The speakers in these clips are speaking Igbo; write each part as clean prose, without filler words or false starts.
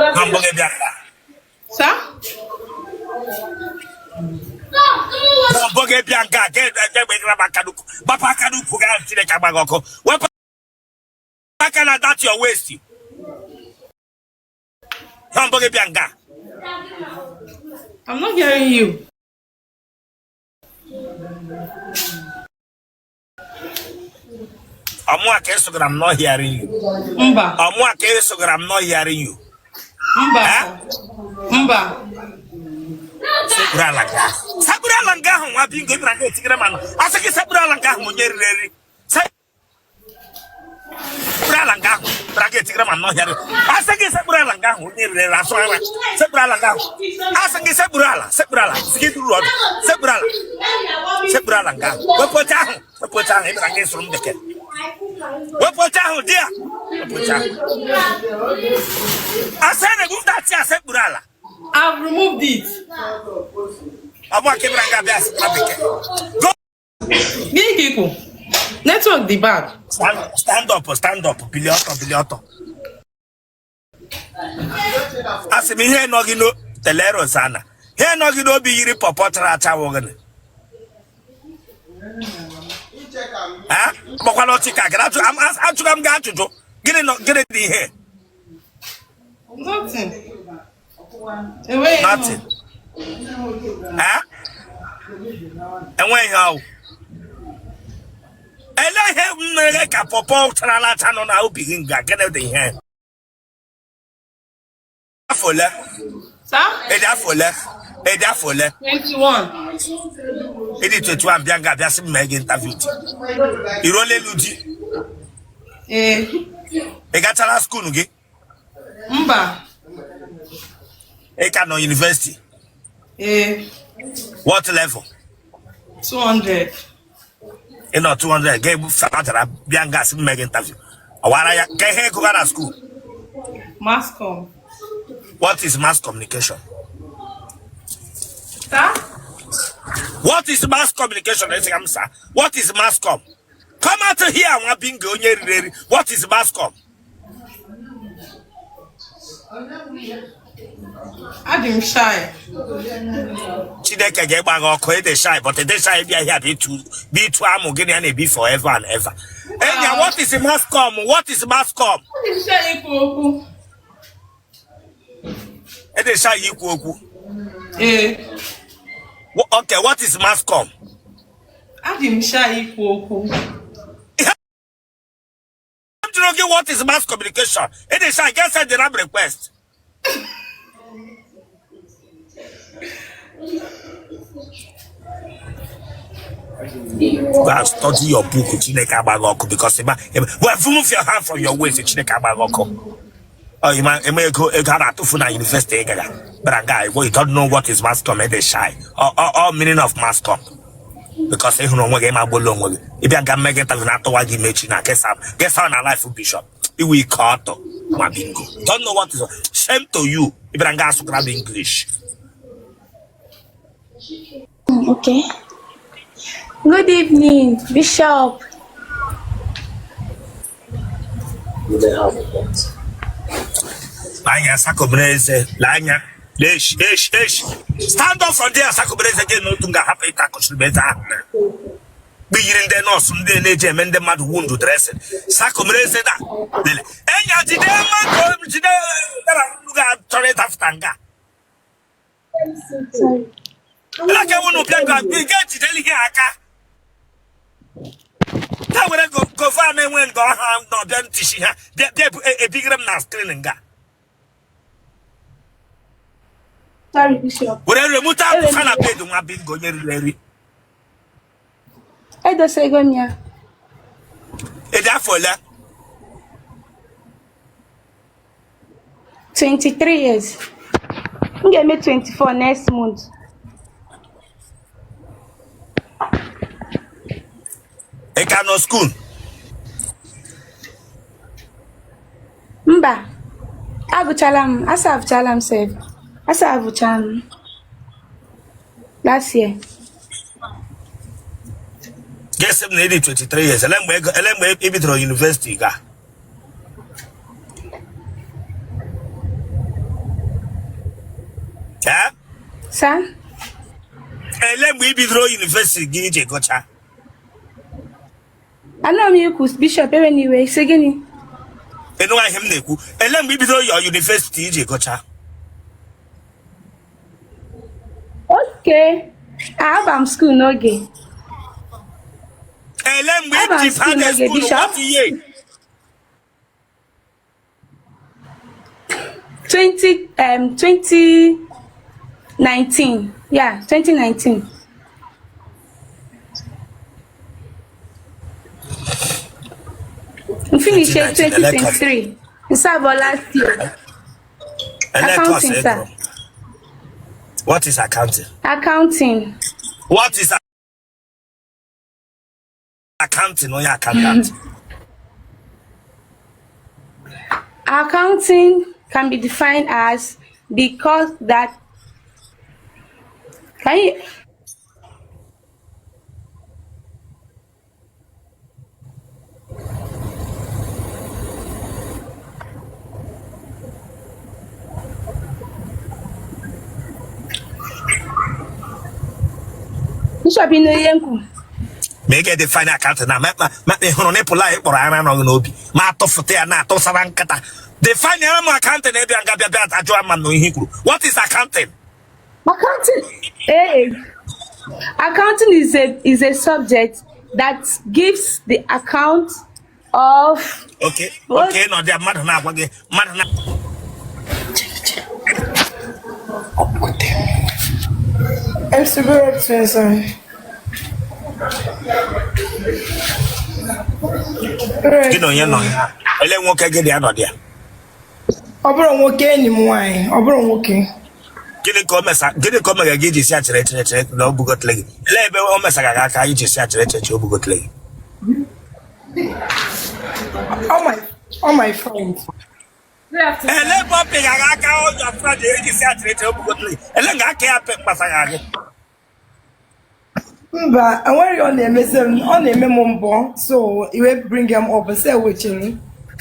Hamburger bianga. Sir? Hamburger bianga. Get Bakaduku. Papa Kaduku got to the Kabagoko. What can I that your waist? Hamburger bianga. I'm not hearing you. I'm not hearing you. Mba. I'm not hearing you. Mba. Mba. Sabura langa hon wa bingo bra ke tigre man. Asake sabura langa hon nyeri reri. Sabura langa bra ke tigre man no hearing. Asake sabura langa hon nyeri reri aso ara. Sabura langa. Asake sabura la. Sike du road. Sabura langa. Wo pota hon e bra ke surum deke. Wapota dia. Wapota. I said remove that here, Seburala. I've removed it. Go. Big people. Network the bag. Stand up, Bilioto. As me here no gino telero sana. Here no gino be yiri popotra chawogan. Ah, Bokalo Chika, I'm going to do. Get it here. Nothing. Nothing. Ah? And when how? And I have like a popo tralatan on our begin get it here. Fuller. Sir? Fuller. 21. It is 21 Bianca Biasim Meg interview. You only Luigi. They got a school. Mba. Ekano University. What level? 200. 200. Game Fatara Bianca Meg interview. Awara Kehe Kugara school. Mascom. What is mass communication? Sir? What is mass communication? What is mass com? Come out here and bingo. What is mass com? I'm shy. Chideke get back or quite shy, but they shy be here be too amugini and be forever and ever. And what is mass com? What is mass com? And they shy equal. Okay, what is mass com? I'm shy equal. What is mass communication? It is I guess I did not request. Go and study your book, Chineka Bagoko, because well, move your hand from your waist, Chineka Bagoko. Oh, you may go to Funa University, but a guy, well, you don't know what is mass com, it is shy. All meaning of mass com. Because if you know what game I belong with, if you can make it as an actor, guess on a life of bishop. It will cut my bingo. Don't know what is shame to you if you can grab English. Okay. Good evening, Bishop. Lanya Sakobreze, Lanya. Stand up from there, Sakobreze again, no tunga happy tacos better. Be in the nose, the nature, and the mad wound to dress it. Sakobreze that. Enya Jidema, Jidema, Torret of Tanga. Like I want to play, we get to tell you, that would go far and when go home, not then teaching her. They're a big ram now screening. Sorry, Bishop. Whatever remove that fan paid to my big going Larry. I don't say go near. Is that for that? 23 years. I'm getting me 24 next month. I cannot school. Mba. Abu Chalam. Asaf Chalam said. Asaf Chalam. Last year. Guess him nearly 23 years. Let me Ibitro University. Eh? Sir? Let me be through university gije gocha. I know me Bishop anyway. Say again. Eno I him neku. Let me be through your university gije gocha. Okay. I have school no gay. Let me I'm keep school no gay, school Bishop. what year? 2019. Yeah, 2019. We finished 2023. It's about last year. Accounting, sir. What is accounting? Accounting. What is accounting or your accountant? Accounting can be defined as because that. Can you? Bishop Inoyenku. Make a define accountant now. Make me honopula or I don't know. Mato Fotea Nato Savankata. Define your accountant and what is accounting? Accounting. Accounting is a subject that gives the account of. Okay. Okay. No, they are mad now. I'm super expensive. You know, I let one get the other there. Obro nwoke enyi m nwanyị, obro nwoke. Gini come again this year no bugot leg. Lebe o mesaga ka iji si achere o bugot leg. All my friends. Ele pop ga ka o your friend iji si achere o bugot leg. Ele ga ka ya pe pasaga gị. Mba, enwere ọ na-eme m mbọ, so iwe bring him up and say wechere.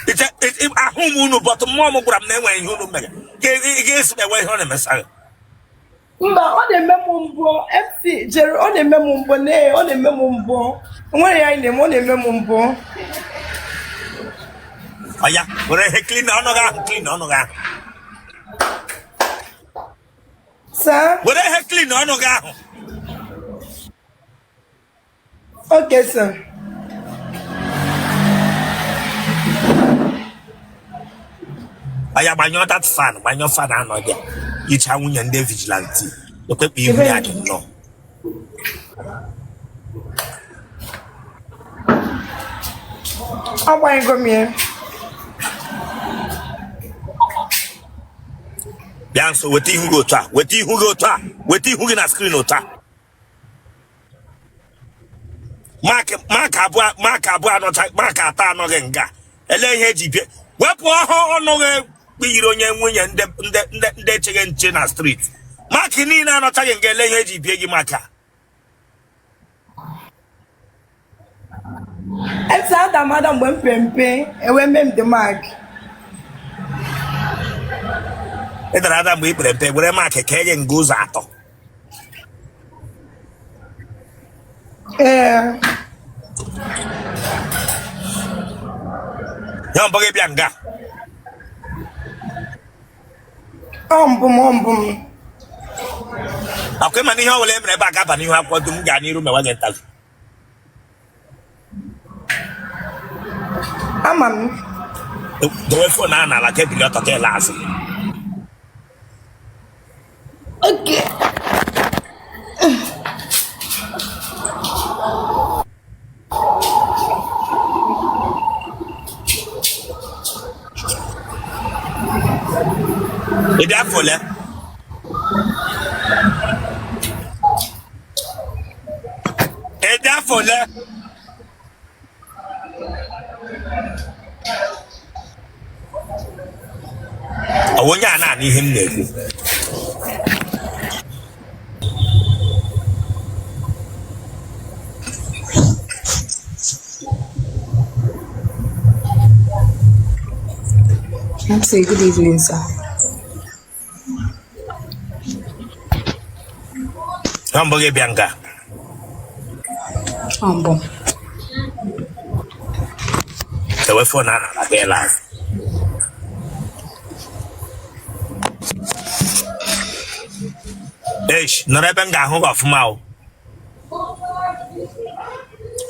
It's ahụ unu but mom gwara m na enwe ihe unu mere. Ga-esi ewe ihe ọ na-emesa. Mba, ọ na-eme m mbọ, FC jere ọ na-eme m mbọ ọ na-eme m mbọ. Enwere ya ọ na-eme m mbọ. Aya, were he clean ọnụ ga. Sir? Were he clean ọnụ ga. Okay, sir. Aya banyo that fan anọ there. Icha nwunye ndị vigilante. Okwepe ihu ya dị nnọọ. Agbanyego m ya. Bịa nso weta ihu gị otu a. Weta ihu gị na screen otu a. Mark abụọ anọcha, mark atọ anọghị nga. Ele ihe eji bie. Wepụ ọnụ gị kpiyiri onye nwunye ndị echeghe nche na street. Mark niile anọchaghị nga ele ihe eji bie gị maka. Ese adamada mgbe mpempe ewe mem the mark. Edara ada mgbe ikpere mpe were mark ka gị nga ụzọ atọ. Ya mbọ gị bịa nga. Ọmbụm. Akwa ma n'ihe ọbụla emere ebe a ga-aba n'ihu akwụkwọ dum gaa n'iru mewa gị ntazi. Ama m. Dowe fon a n'ala ka ebili ọtọ ka ele azụ. Okay. Ede afọ le. Ede afọ le. Onye a na-anụ ihe m na-ekwu. Say good evening, sir. Hamburger Bianca. The way for Nana Bella. Eish, no rebenga home of Mao.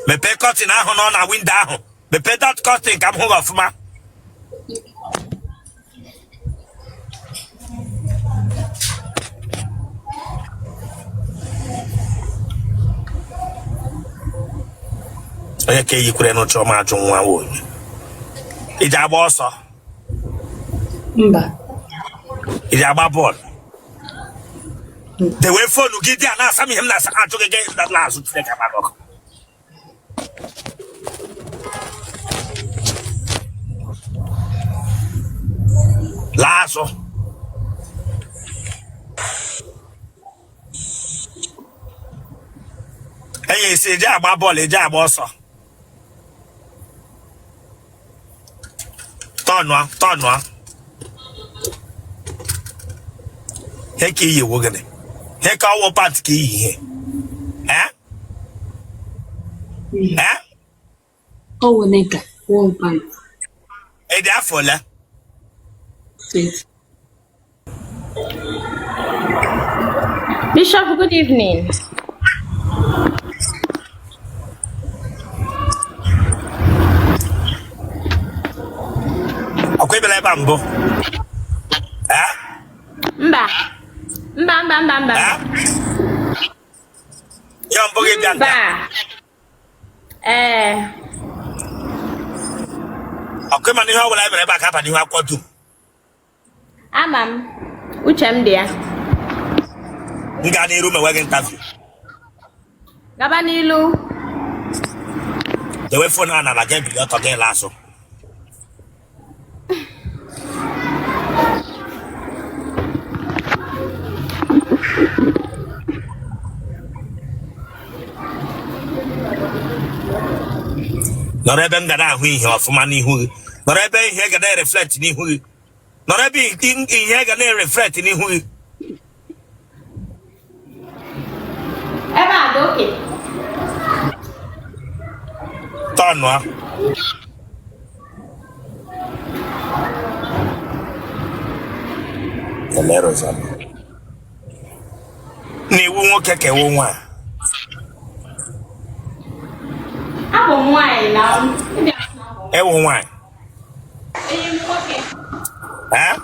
Me pay cutting on a window. Me pay that cutting come home of Ma. Okay, you couldn't show my own one. It's a boss. It's a ball. The way for you get there now, some of him that's to get that last to take a back. Lasso. Hey, say, Jab, ball, a jab also. Tonwa. Hey, key you working. Hey, call what part key here. Eh? Eh? Oh, nigga. One pint. Hey, therefore, Bishop, good evening. Okay, but bambo. Eh? Mba. Young boy, okay, man, how will I be back up and you have got to? Amam. Uchem dear. You got a room and wagon taffy. Gabanilu. The way for Nana, I can't be out again, Lasso. No rebel that we have for money who. No rebel here can reflect in who. No rebel in here can reflect in who. Eba, okay. Tonwa. The letters are. Ni won't take a woman. Apple wine now. Ewo wine. Eh?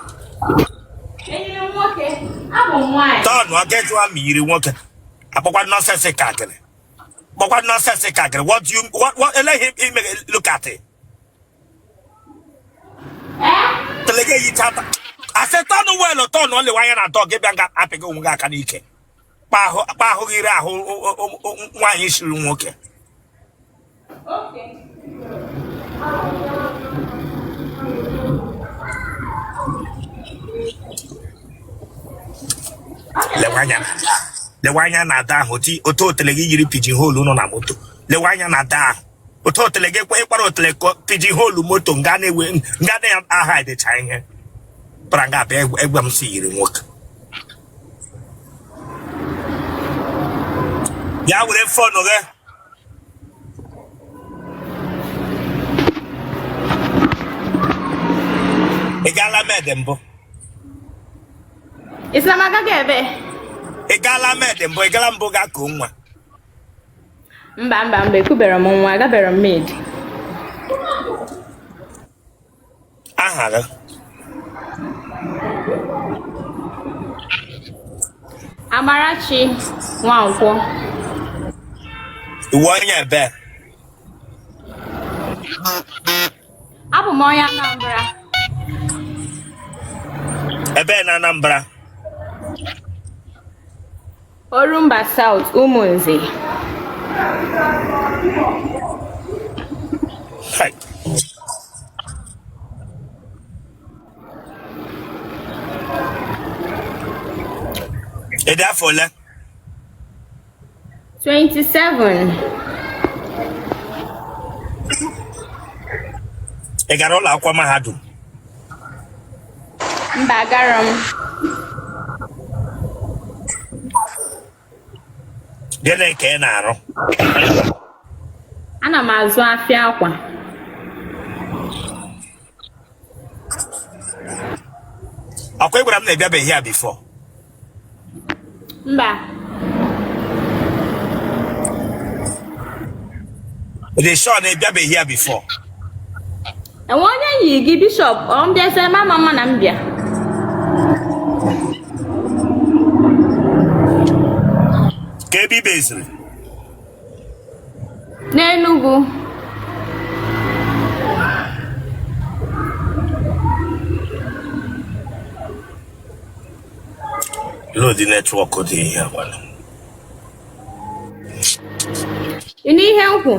Apple wine. Tonwa get one me working. What nonsense cacking. But what nonsense cacking? What let him look at it. The legate I said, Ton well or Ton only why I dog get back up and go Kanike. Bahugira, why is she working? Okay. The wanya na da hoti otele yiri pigeon hole no na moto le wanya na da otele ge kwa ikparo otele pigeon hole moto ngane we ngane aha de chanye pranga be egwam si yiri nwoke ya wure phone ge egala medembo Islamaga gebe. Egala medembo egala mboga ko nwa Mba ekubere m nwa agabere m maid. Aha ga Amarachi Nwankwo. Iwo nya be Abụ m onye Anambra. ebe na Anambra Orumba South, Umunze. Hi. Therefore, 27. Egarola akwa mahadum. Mbagaram. Gịnị ka ị na-arụ? Ana m azụ afịa akwa. Ọkwa ịgwara m na ịbịabeghị here before. Mba. Dị sure na ịbịabeghị here before. Enwe onye yi gị bishọp ọ mbịa sị mama na mbịa. Ka ebe ibe eziri? N'Enugu. Load the network dị ihe agbala. Ị n'ihe nkwu?